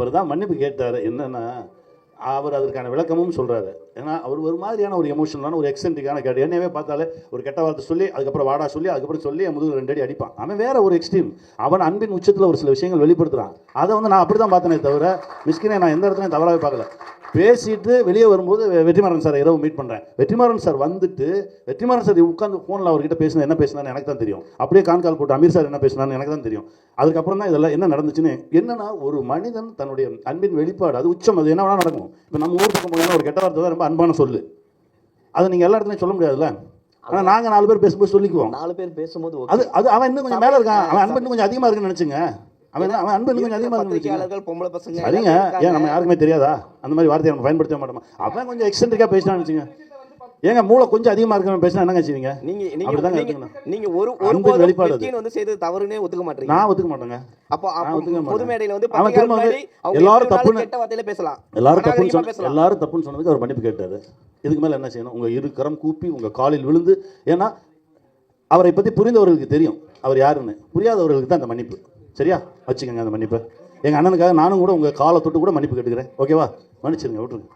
அப்புறம் தான் மன்னிப்பு கேட்டார். என்னன்னா அவர் அதற்கான விளக்கமும் சொல்கிறாரு. ஏன்னா அவர் ஒரு மாதிரியான ஒரு எமோஷனலான ஒரு எக்ஸ்டென்டிக்கான கேட்டு என்னவே பார்த்தாலே ஒரு கெட்ட வார்த்தை சொல்லி அதுக்கப்புறம் வாடா சொல்லி அதுக்கப்புறம் சொல்லி என் முதுகு 2 அடி அடிப்பான். அவன் வேற ஒரு எக்ஸ்ட்ரீம். அவன் அன்பின் உச்சத்தில் ஒரு சில விஷயங்கள் வெளிப்படுத்துகிறான். அதை வந்து நான் அப்படி தான் பார்த்தனே தவிர மிஸ்கினை நான் எந்த இடத்துலையும் தவறாகவே பார்க்கல. பேசிட்டு வெளியே வரும்போது வெற்றிமாறன் சார் இரவு மீட் பண்ணுறேன். வெற்றிமாறன் சார் வந்துட்டு வெற்றிமாறன் சார் உட்காந்து ஃபோனில் அவர்கிட்ட பேசினா என்ன பேசினான்னு எனக்கு தான் தெரியும். அப்படியே கால் போட்டு அமீர் சார் என்ன பேசினான்னு எனக்கு தான் தெரியும். அதுக்கப்புறம் தான் இதெல்லாம் என்ன நடந்துச்சுன்னு. என்னன்னா ஒரு மனிதன் தன்னுடைய அன்பின் வெளிப்பாடு அது உச்சம். அது என்ன வேணால் நடக்கும். இப்போ நம்ம ஊர் பக்கம் போனீங்கன்னா ஒரு கெட்ட வார்த்தை தான் ரொம்ப அன்பான சொல்லு. அதை நீங்கள் எல்லா இடத்துலையும் சொல்ல முடியாதுல்ல. ஆனால் நாங்கள் 4 பேர் பேசும்போது சொல்லிக்குவோம். 4 பேர் பேசும்போது அது அது அவன் இன்னும் கொஞ்சம் மேலே இருக்கான். அவன் அன்பு இன்னும் கொஞ்சம் அதிகமாக இருக்குன்னு நினச்சிங்க. அவன் அன்பு இன்னும் கொஞ்சம் அதிகமாக பத்திரிகையாளர்கள் பொம்பளை பசங்க சரிங்க. ஏன் நம்ம யாருக்குமே தெரியாதா? அந்த மாதிரி வார்த்தையை நம்ம பயன்படுத்த மாட்டோமா? அவன் கொஞ்சம் எக்ஸ்டென்டிக்காக பேசினான்னு வச்சுங்க. ஏங்க மூளை கொஞ்சம் அதிகமாக இருக்கணும் பேசினா என்னங்க செய்வீங்க? நீங்க ஒரு வெளிப்பாடு வந்து செய்தது தவறுனே ஒத்துக்க மாட்டீங்க. நான் ஒத்துக்க மாட்டேங்க. அப்போ பொது மேடையில வந்து அவன் திரும்ப வந்து எல்லாரும் தப்புன்னு கெட்ட வார்த்தையில பேசலாம். எல்லாரும் தப்புன்னு சொன்னதுக்கு அவர் மன்னிப்பு கேட்டாரு. இதுக்கு மேல என்ன செய்யணும்? உங்க 2 கரம் கூப்பி உங்க காலில் விழுந்து. ஏன்னா அவரை பத்தி புரிந்தவர்களுக்கு தெரியும் அவர் யாருன்னு. புரியாதவர்களுக்கு தான் அந்த மன்னிப்பு. சரியா வச்சுக்கோங்க அந்த மன்னிப்பை. எங்க அண்ணனுக்காக நானும் கூட உங்க காலை தொட்டு கூட மன்னிப்பு கேட்டுக்கிறேன். ஓகேவா? மன்னிச்சிருங்க, விட்டுருங்க.